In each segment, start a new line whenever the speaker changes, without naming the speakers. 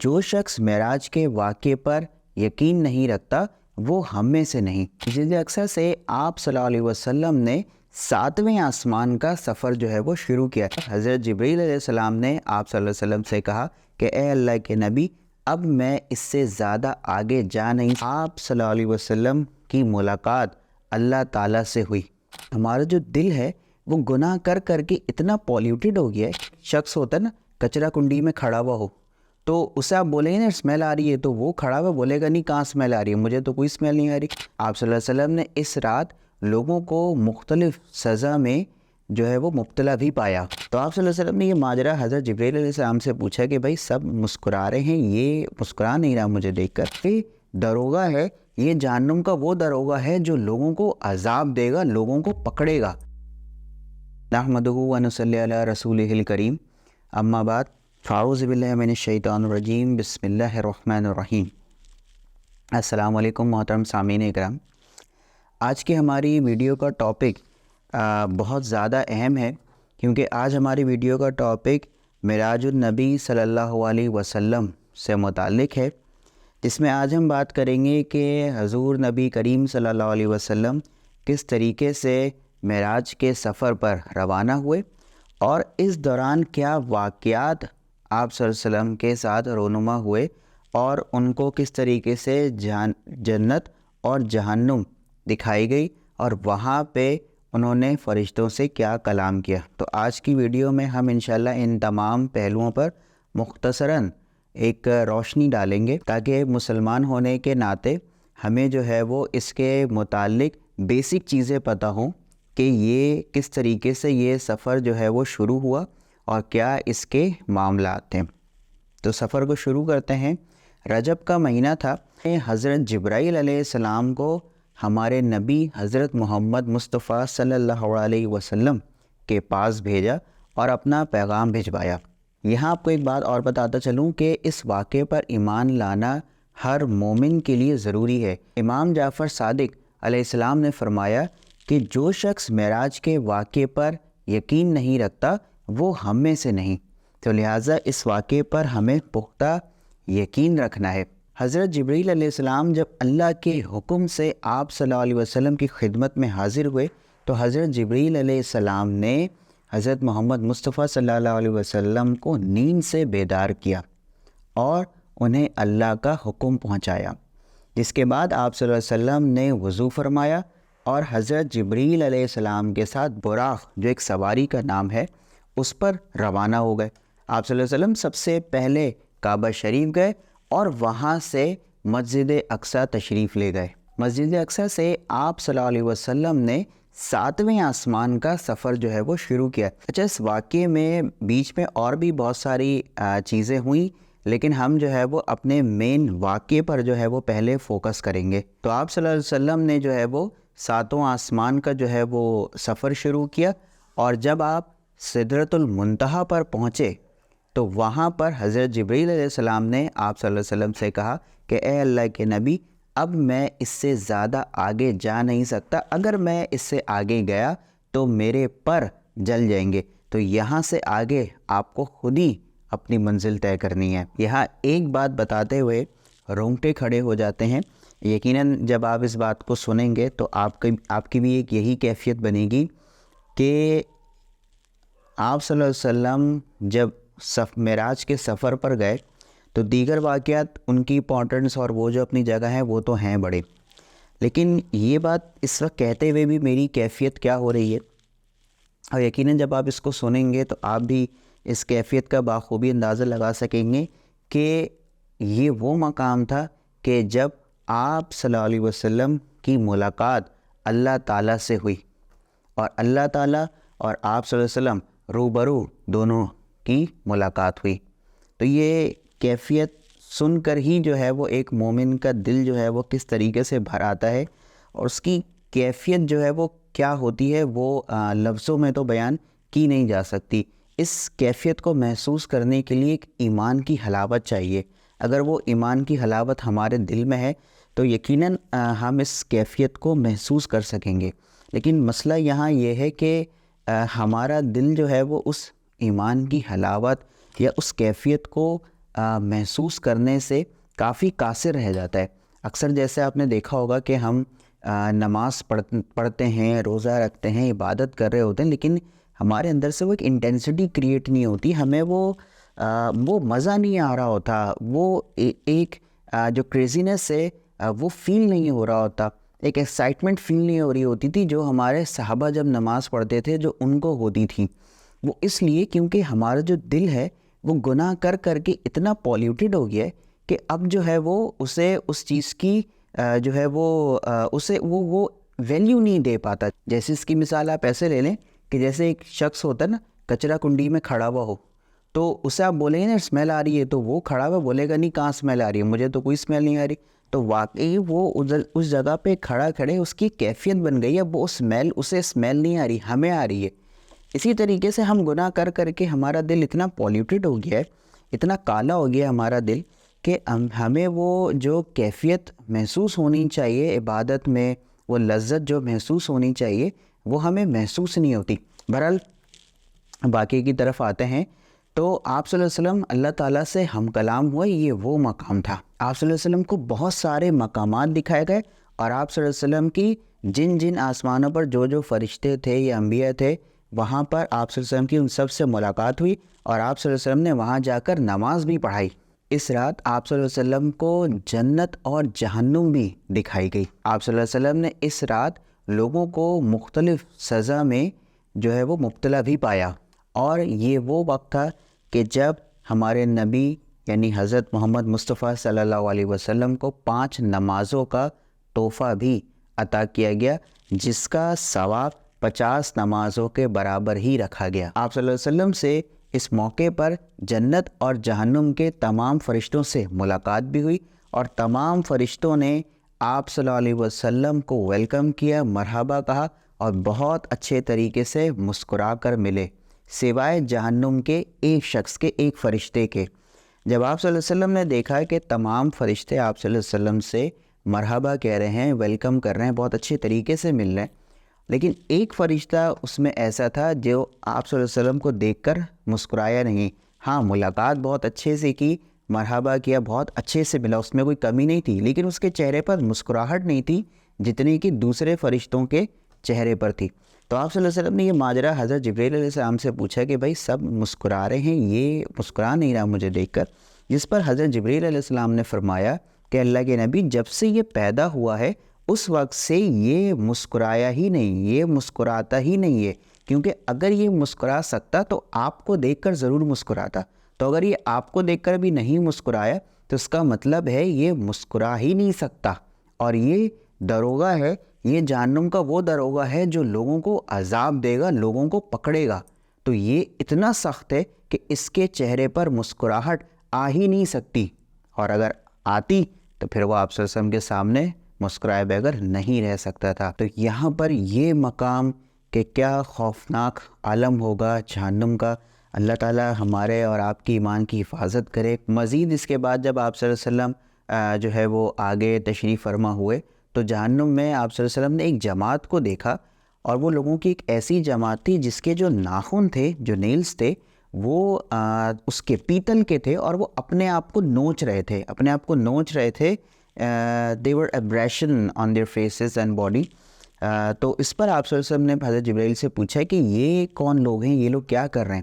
جو شخص معراج کے واقعے پر یقین نہیں رکھتا وہ ہم میں سے نہیں۔ جس اکثر سے آپ صلی اللہ علیہ وسلم نے 7ویں آسمان کا سفر جو ہے وہ شروع کیا۔ حضرت جبریل علیہ السلام نے آپ صلی اللہ علیہ وسلم سے کہا کہ اے اللہ کے نبی، اب میں اس سے زیادہ آگے جا نہیں۔ آپ صلی اللہ علیہ وسلم کی ملاقات اللہ تعالیٰ سے ہوئی۔ ہمارا جو دل ہے وہ گناہ کر کر کے اتنا پولیوٹیڈ ہو گیا ہے۔ شخص ہوتا ہے نا، کچرا کنڈی میں کھڑا ہوا ہو تو اسے آپ بولیں گے نا اسمیل آ رہی ہے، تو وہ کھڑا ہوا بولے گا نہیں کہاں اسمیل آ رہی ہے، مجھے تو کوئی اسمیل نہیں آ رہی۔ آپ صلی اللہ علیہ وسلم نے اس رات لوگوں کو مختلف سزا میں جو ہے وہ مبتلا بھی پایا۔ تو آپ صلی اللہ علیہ وسلم نے یہ ماجرا حضرت جبریل علیہ السلام سے پوچھا کہ بھائی سب مسکرا رہے ہیں، یہ مسکرا نہیں رہا مجھے دیکھ کر۔ یہ دروغہ ہے، یہ جہنم کا وہ دروغہ ہے جو لوگوں کو عذاب دے گا، لوگوں کو پکڑے گا۔ نحمدہ و نصلی علی رسولہ الکریم، اما بعد، فاعوذ باللہ من الشیطان الرجیم، بسم اللہ الرحمن الرحیم۔ السلام علیکم محترم سامعین اکرام۔ آج کی ہماری ویڈیو کا ٹاپک بہت زیادہ اہم ہے، کیونکہ آج ہماری ویڈیو کا ٹاپک معراج النبی صلی اللہ علیہ وسلم سے متعلق ہے، جس میں آج ہم بات کریں گے کہ حضور نبی کریم صلی اللہ علیہ وسلم کس طریقے سے معراج کے سفر پر روانہ ہوئے اور اس دوران کیا واقعات آپ صلی اللہ علیہ وسلم کے ساتھ رونما ہوئے اور ان کو کس طریقے سے جنت اور جہنم دکھائی گئی اور وہاں پہ انہوں نے فرشتوں سے کیا کلام کیا۔ تو آج کی ویڈیو میں ہم انشاءاللہ ان تمام پہلوؤں پر مختصراً ایک روشنی ڈالیں گے، تاکہ مسلمان ہونے کے ناطے ہمیں جو ہے وہ اس کے متعلق بیسک چیزیں پتہ ہوں کہ یہ کس طریقے سے یہ سفر جو ہے وہ شروع ہوا اور کیا اس کے معاملات ہیں۔ تو سفر کو شروع کرتے ہیں۔ رجب کا مہینہ تھا۔ حضرت جبرائیل علیہ السلام کو ہمارے نبی حضرت محمد مصطفیٰ صلی اللہ علیہ وسلم کے پاس بھیجا اور اپنا پیغام بھجوایا۔ یہاں آپ کو ایک بات اور بتاتا چلوں کہ اس واقعے پر ایمان لانا ہر مومن کے لیے ضروری ہے۔ امام جعفر صادق علیہ السلام نے فرمایا کہ جو شخص معراج کے واقعے پر یقین نہیں رکھتا وہ ہم میں سے نہیں، تو لہٰذا اس واقعے پر ہمیں پختہ یقین رکھنا ہے۔ حضرت جبریل علیہ السلام جب اللہ کے حکم سے آپ صلی اللہ علیہ وسلم کی خدمت میں حاضر ہوئے تو حضرت جبریل علیہ السلام نے حضرت محمد مصطفیٰ صلی اللہ علیہ وسلم کو نیند سے بیدار کیا اور انہیں اللہ کا حکم پہنچایا، جس کے بعد آپ صلی اللہ علیہ وسلم نے وضو فرمایا اور حضرت جبریل علیہ السلام کے ساتھ براق، جو ایک سواری کا نام ہے، اس پر روانہ ہو گئے۔ آپ صلی اللہ علیہ وسلم سب سے پہلے کعبہ شریف گئے اور وہاں سے مسجد اقصیٰ تشریف لے گئے۔ مسجد اقصیٰ سے آپ صلی اللہ علیہ وسلم نے 7ویں آسمان کا سفر جو ہے وہ شروع کیا۔ اچھا، اس واقعے میں بیچ میں اور بھی بہت ساری چیزیں ہوئیں، لیکن ہم جو ہے وہ اپنے مین واقعے پر جو ہے وہ پہلے فوکس کریں گے۔ تو آپ صلی اللہ علیہ وسلم نے جو ہے وہ 7واں آسمان کا جو ہے وہ سفر شروع کیا، اور جب آپ سدرۃ المنتہا پر پہنچے تو وہاں پر حضرت جبریل علیہ السلام نے آپ صلی اللہ علیہ وسلم سے کہا کہ اے اللہ کے نبی، اب میں اس سے زیادہ آگے جا نہیں سکتا، اگر میں اس سے آگے گیا تو میرے پر جل جائیں گے، تو یہاں سے آگے آپ کو خود ہی اپنی منزل طے کرنی ہے۔ یہاں ایک بات بتاتے ہوئے رونگٹے کھڑے ہو جاتے ہیں۔ یقیناً جب آپ اس بات کو سنیں گے تو آپ کی بھی ایک یہی کیفیت بنے گی کہ آپ صلی اللہ علیہ وسلم جب معراج کے سفر پر گئے تو دیگر واقعات ان کی امپورٹنس اور وہ جو اپنی جگہ ہیں وہ تو ہیں بڑے، لیکن یہ بات اس وقت کہتے ہوئے بھی میری کیفیت کیا ہو رہی ہے، اور یقیناً جب آپ اس کو سنیں گے تو آپ بھی اس کیفیت کا بخوبی اندازہ لگا سکیں گے کہ یہ وہ مقام تھا کہ جب آپ صلی اللہ علیہ وسلم کی ملاقات اللہ تعالیٰ سے ہوئی اور اللہ تعالیٰ اور آپ صلی اللہ علیہ وسلم روبرو دونوں کی ملاقات ہوئی۔ تو یہ کیفیت سن کر ہی جو ہے وہ ایک مومن کا دل جو ہے وہ کس طریقے سے بھر آتا ہے، اور اس کی کیفیت جو ہے وہ کیا ہوتی ہے وہ لفظوں میں تو بیان کی نہیں جا سکتی۔ اس کیفیت کو محسوس کرنے کے لیے ایک ایمان کی حلاوت چاہیے۔ اگر وہ ایمان کی حلاوت ہمارے دل میں ہے تو یقیناً ہم اس کیفیت کو محسوس کر سکیں گے، لیکن مسئلہ یہاں یہ ہے کہ ہمارا دل جو ہے وہ اس ایمان کی حلاوت یا اس کیفیت کو محسوس کرنے سے کافی قاصر رہ جاتا ہے۔ اکثر جیسے آپ نے دیکھا ہوگا کہ ہم نماز پڑھتے ہیں، روزہ رکھتے ہیں، عبادت کر رہے ہوتے ہیں، لیکن ہمارے اندر سے وہ ایک انٹینسٹی کریٹ نہیں ہوتی، ہمیں وہ مزہ نہیں آ رہا ہوتا، وہ ایک جو کریزینس ہے وہ فیل نہیں ہو رہا ہوتا، ایک ایکسائٹمنٹ فیل نہیں ہو رہی ہوتی تھی جو ہمارے صحابہ جب نماز پڑھتے تھے جو ان کو ہوتی تھی۔ وہ اس لیے کیونکہ ہمارا جو دل ہے وہ گناہ کر کر کے اتنا پولیوٹیڈ ہو گیا ہے کہ اب جو ہے وہ اسے اس چیز کی جو ہے وہ اسے وہ ویلیو نہیں دے پاتا۔ جیسے اس کی مثال آپ ایسے لے لیں کہ جیسے ایک شخص ہوتا ہے نا، کچرا کنڈی میں کھڑا ہوا ہو، تو اسے آپ بولیں گے نا اسمیل آ رہی ہے، تو وہ کھڑا ہوا بولے گا نہیں کہاں اسمیل آ رہی ہے، مجھے تو کوئی اسمیل نہیں آ رہی۔ تو واقعی وہ اس جگہ پہ کھڑے اس کی کیفیت بن گئی ہے، وہ اسے اسمیل نہیں آ رہی، ہمیں آ رہی ہے۔ اسی طریقے سے ہم گناہ کر کر کے ہمارا دل اتنا پولیوٹیڈ ہو گیا ہے، اتنا کالا ہو گیا ہے ہمارا دل کہ ہمیں وہ جو کیفیت محسوس ہونی چاہیے عبادت میں، وہ لذت جو محسوس ہونی چاہیے وہ ہمیں محسوس نہیں ہوتی۔ بہرحال باقی کی طرف آتے ہیں تو آپ صلی اللہ علیہ وسلم اللہ تعالیٰ سے ہم کلام ہوئے، یہ وہ مقام تھا۔ آپ صلی اللہ علیہ وسلم کو بہت سارے مقامات دکھائے گئے، اور آپ صلی اللہ علیہ وسلم کی جن آسمانوں پر جو فرشتے تھے یا انبیاء تھے وہاں پر آپ صلی اللہ علیہ وسلم کی ان سب سے ملاقات ہوئی، اور آپ صلی اللہ علیہ وسلم نے وہاں جا کر نماز بھی پڑھائی۔ اس رات آپ صلی اللہ علیہ وسلم کو جنت اور جہنم بھی دکھائی گئی۔ آپ صلی اللہ علیہ وسلم نے اس رات لوگوں کو مختلف سزا میں جو ہے وہ مبتلا بھی پایا، اور یہ وہ وقت تھا کہ جب ہمارے نبی یعنی حضرت محمد مصطفیٰ صلی اللہ علیہ وسلم کو 5 نمازوں کا تحفہ بھی عطا کیا گیا، جس کا ثواب 50 نمازوں کے برابر ہی رکھا گیا۔ آپ صلی اللہ علیہ وسلم سے اس موقع پر جنت اور جہنم کے تمام فرشتوں سے ملاقات بھی ہوئی، اور تمام فرشتوں نے آپ صلی اللہ علیہ وسلم کو ویلکم کیا، مرحبا کہا، اور بہت اچھے طریقے سے مسکرا کر ملے، سوائے جہنم کے ایک شخص کے، ایک فرشتے کے۔ جب آپ صلی اللہ علیہ وسلم نے دیکھا کہ تمام فرشتے آپ صلی اللہ علیہ وسلم سے مرحبا کہہ رہے ہیں، ویلکم کر رہے ہیں، بہت اچھے طریقے سے مل رہے ہیں، لیکن ایک فرشتہ اس میں ایسا تھا جو آپ صلی اللہ علیہ وسلم کو دیکھ کر مسکرایا نہیں۔ ہاں، ملاقات بہت اچھے سے کی، مرحبا کیا، بہت اچھے سے ملا، اس میں کوئی کمی نہیں تھی، لیکن اس کے چہرے پر مسکراہٹ نہیں تھی جتنی کہ دوسرے فرشتوں کے چہرے پر تھی۔ تو آپ صلی اللہ علیہ وسلم نے یہ ماجرا حضرت جبرائیل علیہ السلام سے پوچھا کہ بھائی سب مسکرا رہے ہیں، یہ مسکرا نہیں رہا مجھے دیکھ کر، جس پر حضرت جبرائیل علیہ السلام نے فرمایا کہ اللہ کے نبی جب سے یہ پیدا ہوا ہے اس وقت سے یہ مسکرایا ہی نہیں، یہ مسکراتا ہی نہیں ہے، کیونکہ اگر یہ مسکرا سکتا تو آپ کو دیکھ کر ضرور مسکراتا، تو اگر یہ آپ کو دیکھ کر بھی نہیں مسکرایا تو اس کا مطلب ہے یہ مسکرا ہی نہیں سکتا، اور یہ دروغہ ہے، یہ جہنم کا وہ دروغہ ہے جو لوگوں کو عذاب دے گا، لوگوں کو پکڑے گا۔ تو یہ اتنا سخت ہے کہ اس کے چہرے پر مسکراہٹ آ ہی نہیں سکتی، اور اگر آتی تو پھر وہ آپ صلی اللہ علیہ وسلم کے سامنے مسکرائے بغیر نہیں رہ سکتا تھا۔ تو یہاں پر یہ مقام کہ کیا خوفناک عالم ہوگا جہنم کا، اللہ تعالی ہمارے اور آپ کی ایمان کی حفاظت کرے۔ مزید اس کے بعد جب آپ صلی اللہ علیہ وسلم جو ہے وہ آگے تشریف فرما ہوئے تو جہنم میں آپ صلی اللہ علیہ وسلم نے ایک جماعت کو دیکھا، اور وہ لوگوں کی ایک ایسی جماعت تھی جس کے جو ناخن تھے، جو نیلز تھے، وہ اس کے پیتل کے تھے، اور وہ اپنے آپ کو نوچ رہے تھے، اپنے آپ کو نوچ رہے تھے۔ they were abrasion on their faces and body۔ تو اس پر آپ صلی اللہ علیہ وسلم نے حضرت جبرائیل سے پوچھا کہ یہ کون لوگ ہیں، یہ لوگ کیا کر رہے ہیں؟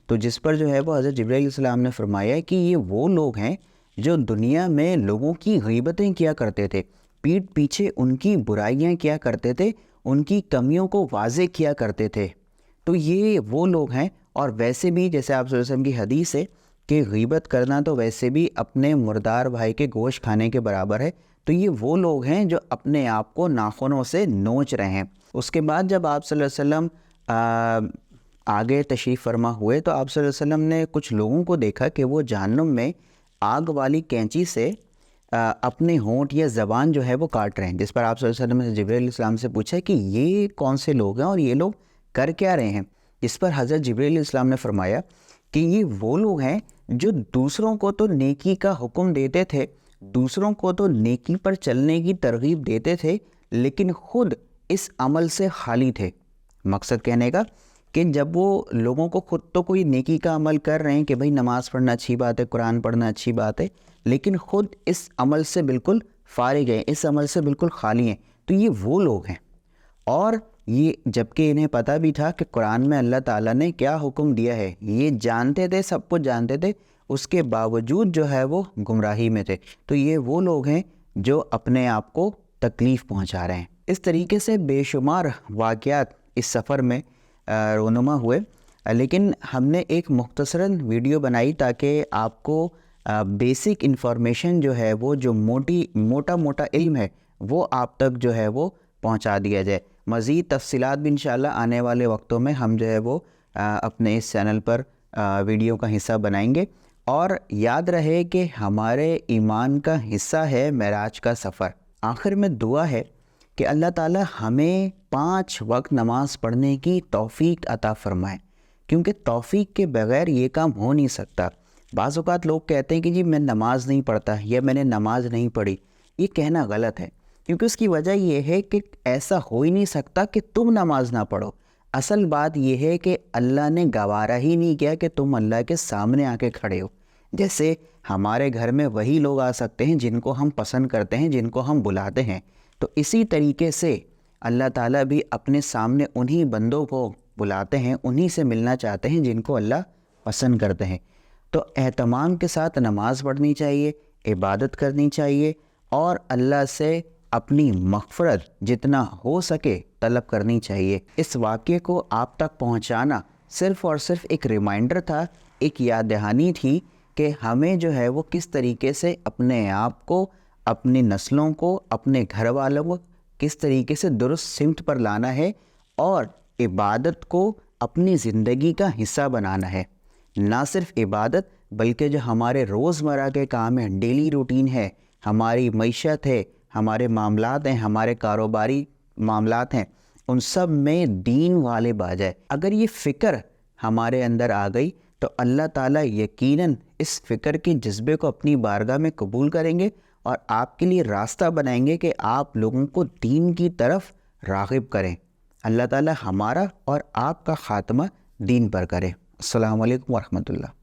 تو جس پر جو ہے وہ حضرت جبرائیل علیہ السلام نے فرمایا کہ یہ وہ لوگ ہیں جو دنیا میں لوگوں کی غیبتیں کیا کرتے تھے، پیٹھ پیچھے ان کی برائیاں کیا کرتے تھے، ان کی کمیوں کو واضح کیا کرتے تھے۔ تو یہ وہ لوگ ہیں، اور ویسے بھی جیسے آپ صلی اللہ علیہ وسلم کی حدیث ہے کہ غیبت کرنا تو ویسے بھی اپنے مردار بھائی کے گوشت کھانے کے برابر ہے، تو یہ وہ لوگ ہیں جو اپنے آپ کو ناخنوں سے نوچ رہے ہیں۔ اس کے بعد جب آپ صلی اللہ علیہ وسلم آگے تشریف فرما ہوئے تو آپ صلی اللہ علیہ وسلم نے کچھ لوگوں کو دیکھا کہ وہ جہنم میں آگ والی کینچی سے اپنے ہونٹ یا زبان جو ہے وہ کاٹ رہے ہیں، جس پر آپ صلی اللہ علیہ وسلم نے جبرائیل علیہ السلام سے پوچھا کہ یہ کون سے لوگ ہیں اور یہ لوگ کر کیا رہے ہیں؟ اس پر حضرت جبرائیل علیہ السلام نے فرمایا کہ یہ وہ لوگ ہیں جو دوسروں کو تو نیکی کا حکم دیتے تھے، دوسروں کو تو نیکی پر چلنے کی ترغیب دیتے تھے، لیکن خود اس عمل سے خالی تھے۔ مقصد کہنے کا کہ جب وہ لوگوں کو خود تو کوئی نیکی کا عمل کر رہے ہیں کہ بھئی نماز پڑھنا اچھی بات ہے، قرآن پڑھنا اچھی بات ہے، لیکن خود اس عمل سے بالکل فارغ ہیں، اس عمل سے بالکل خالی ہیں، تو یہ وہ لوگ ہیں۔ اور یہ جبکہ انہیں پتہ بھی تھا کہ قرآن میں اللہ تعالیٰ نے کیا حکم دیا ہے، یہ جانتے تھے، سب کچھ جانتے تھے، اس کے باوجود جو ہے وہ گمراہی میں تھے۔ تو یہ وہ لوگ ہیں جو اپنے آپ کو تکلیف پہنچا رہے ہیں۔ اس طریقے سے بے شمار واقعات اس سفر میں رونما ہوئے، لیکن ہم نے ایک مختصراً ویڈیو بنائی تاکہ آپ کو بیسک انفارمیشن جو ہے وہ جو موٹا علم ہے وہ آپ تک جو ہے وہ پہنچا دیا جائے۔ مزید تفصیلات بھی انشاءاللہ آنے والے وقتوں میں ہم جو ہے وہ اپنے اس چینل پر ویڈیو کا حصہ بنائیں گے۔ اور یاد رہے کہ ہمارے ایمان کا حصہ ہے معراج کا سفر۔ آخر میں دعا ہے کہ اللہ تعالی ہمیں 5 وقت نماز پڑھنے کی توفیق عطا فرمائے، کیونکہ توفیق کے بغیر یہ کام ہو نہیں سکتا۔ بعض اوقات لوگ کہتے ہیں کہ جی میں نماز نہیں پڑھتا یا میں نے نماز نہیں پڑھی، یہ کہنا غلط ہے، کیونکہ اس کی وجہ یہ ہے کہ ایسا ہو ہی نہیں سکتا کہ تم نماز نہ پڑھو۔ اصل بات یہ ہے کہ اللہ نے گوارا ہی نہیں کیا کہ تم اللہ کے سامنے آ کے کھڑے ہو۔ جیسے ہمارے گھر میں وہی لوگ آ سکتے ہیں جن کو ہم پسند کرتے ہیں، جن کو ہم بلاتے ہیں، تو اسی طریقے سے اللہ تعالیٰ بھی اپنے سامنے انہی بندوں کو بلاتے ہیں، انہی سے ملنا چاہتے ہیں جن کو اللہ پسند کرتے ہیں۔ تو اہتمام کے ساتھ نماز پڑھنی چاہیے، عبادت کرنی چاہیے، اور اللہ سے اپنی مغفرت جتنا ہو سکے طلب کرنی چاہیے۔ اس واقعے کو آپ تک پہنچانا صرف اور صرف ایک ریمائنڈر تھا، ایک یاد دہانی تھی کہ ہمیں جو ہے وہ کس طریقے سے اپنے آپ کو، اپنی نسلوں کو، اپنے گھر والوں کو کس طریقے سے درست سمت پر لانا ہے، اور عبادت کو اپنی زندگی کا حصہ بنانا ہے۔ نہ صرف عبادت بلکہ جو ہمارے روزمرہ کے کام ہیں، ڈیلی روٹین ہے، ہماری معیشت ہے، ہمارے معاملات ہیں، ہمارے کاروباری معاملات ہیں، ان سب میں دین غالب آ جائے۔ اگر یہ فکر ہمارے اندر آ گئی تو اللہ تعالیٰ یقیناً اس فکر کے جذبے کو اپنی بارگاہ میں قبول کریں گے اور آپ کے لیے راستہ بنائیں گے کہ آپ لوگوں کو دین کی طرف راغب کریں۔ اللہ تعالیٰ ہمارا اور آپ کا خاتمہ دین پر کرے۔ السلام علیکم ورحمۃ اللہ۔